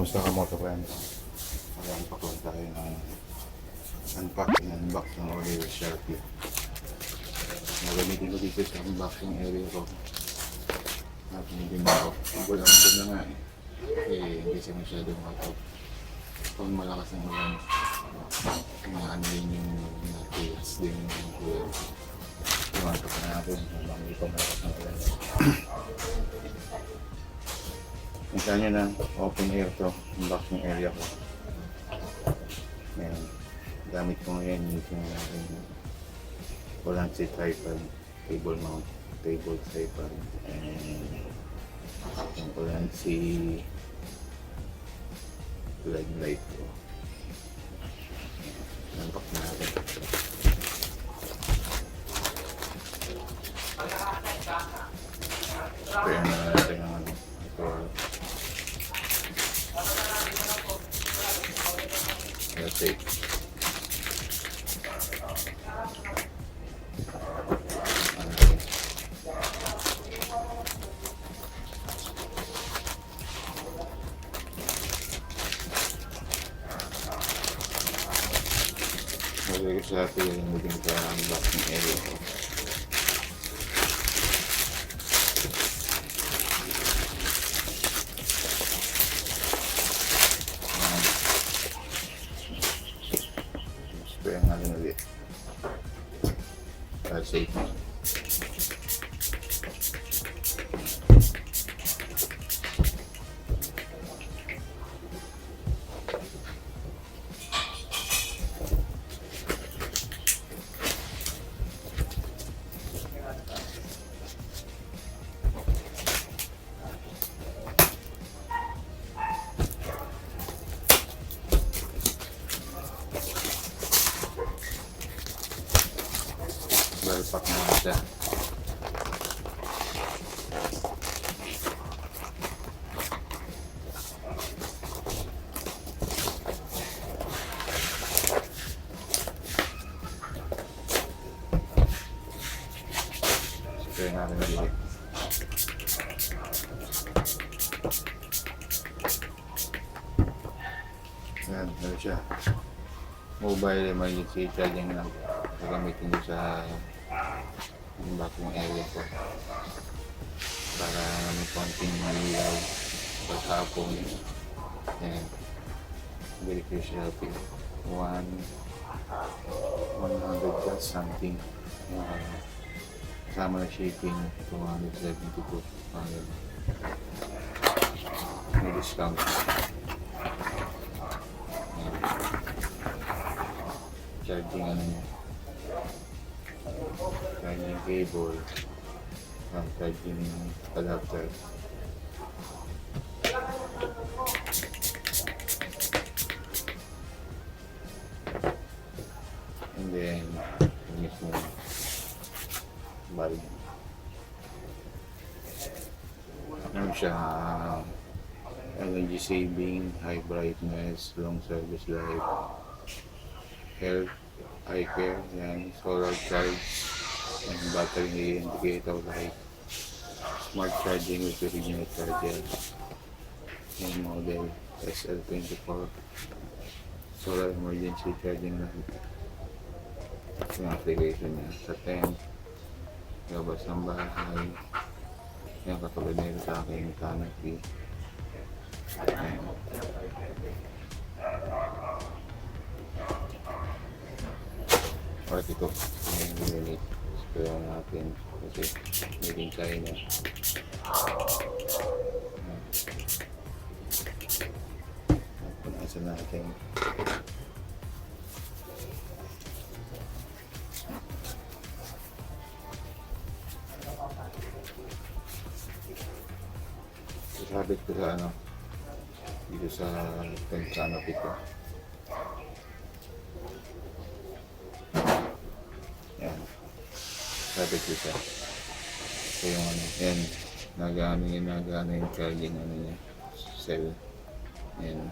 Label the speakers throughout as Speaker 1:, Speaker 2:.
Speaker 1: Kamusta ka motovlogger? Ayan, pakuha tayo ng unpack and unbox ng order Xiaomi. Nagamitin ko dito sa unboxing area ko. At hindi na ako. Ambul na nga eh. Hindi siya masyadong makapag. Pag malakas ng ulan, ano yun yung natilas din yung kuya. Iwanto pa natin habang hindi pa malakas ng ulan. Kita nyo na open air to, unboxing area ko. Ayan. Gamit ko ngayon yung walang seat tripod, table mount, table tripod, and yung walang si leg light ko. Unbox natin. Kaya na natin ang ano, ito. Tape. Nalagay ko sa atin yung muling sa unboxing area ko. Kaya nga rin ulit. Safe na. Pack na siya. Kaya natin ulit. Ayan, ano siya. Mobile emergency charging lang. Gagamitin nyo sa unboxing area ko para may konting malilaw paghapon. Ayan, very Xiaomi 100 plus something, kasama na shipping 272. May discount. Ayan. Charging ano niya, charging cable, charging adapter. And then yung mismo bulb. Ano siya, energy saving, high brightness, long service life, health, eye care, yan, solar charge, and battery indicator light, smart charging with original charger, yung model SL24, solar emergency charging light, yung application niya sa tent, labas ng bahay, yung katulad na ito sa aking canopy. Ayan. Alright, ito yung unit. Spare natin kasi meeting tayo na. Punasan natin. Sabit ko sa ano, dito sa canopy ko. Yan, sabit ko siya. Ito yung ano, yan, nagana yung charging ano niya, cell. Yan,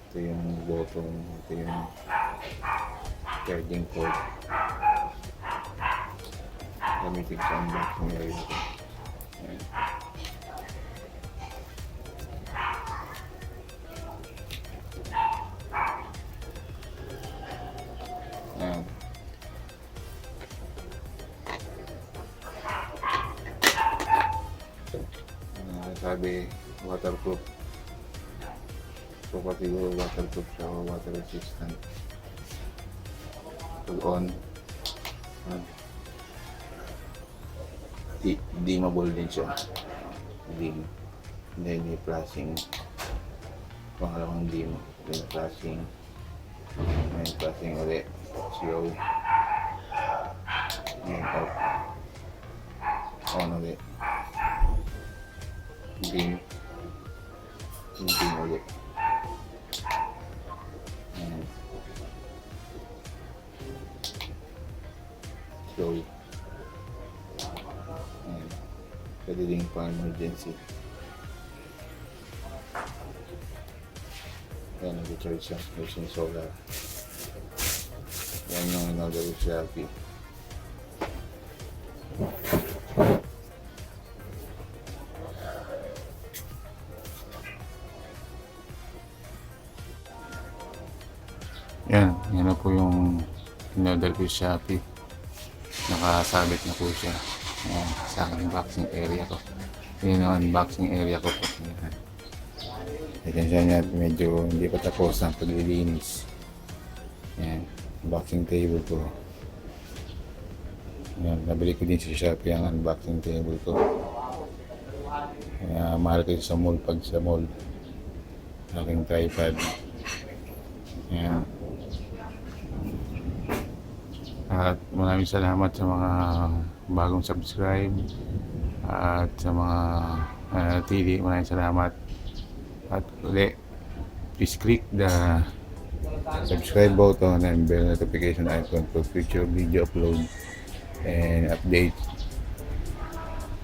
Speaker 1: ito yung button, ito yung charging cord. Gamitin sa unboxing area ko. Yan. sabi waterproof. So pati waterproof siya o water resistant. Pag on, dimmable din siya. Dim. Hindi flashing. Pangalawang dim. Then flashing. Then flashing ulit. Slow. Then off. On ulit. Dim. Dim ulit. Slow. Pwede din pa emergency. Yan, nag-charge siya using solar. Yan yung in-order ko sa Shopee. Yan na po yung in-order ko sa Shopee. Nakasabit na po siya. Ayan, sa aking unboxing area ko. Yun ang unboxing area ko po. Ayan siya niya, medyo hindi pa tapos ang paglilinis. Ayan, unboxing table ko. Ayan, nabili ko din sa Shopee ang unboxing table ko. Mahal ko sa mall pag sa mall. Aking tripod. Ayan. At maraming salamat sa mga bagong subscribe at sa mga TV, maraming salamat. At ulit, please click the subscribe button and bell notification icon for future video upload and update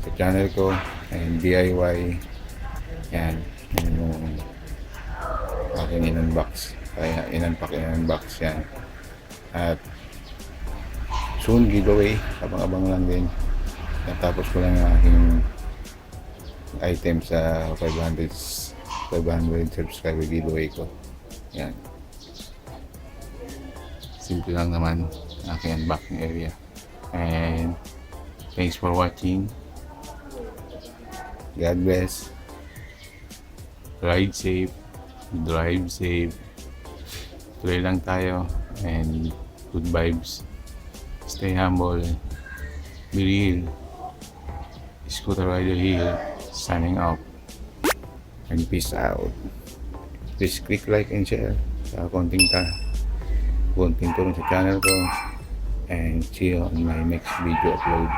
Speaker 1: sa channel ko and DIY. Yan yung aking in-unbox, kaya in-unbox yan. At soon giveaway, abang-abang lang din. Natapos ko lang ang aking item sa 500 subscriber giveaway ko. Yan. Simple lang naman ang aking unboxing area. And thanks for watching. God bless. Ride safe. Drive safe. Tuloy lang tayo. And good vibes. Stay humble, be real. Scooter Rider here, signing off. And peace out. Please click like and share sa konting tulong sa channel ko. And see you on my next video upload.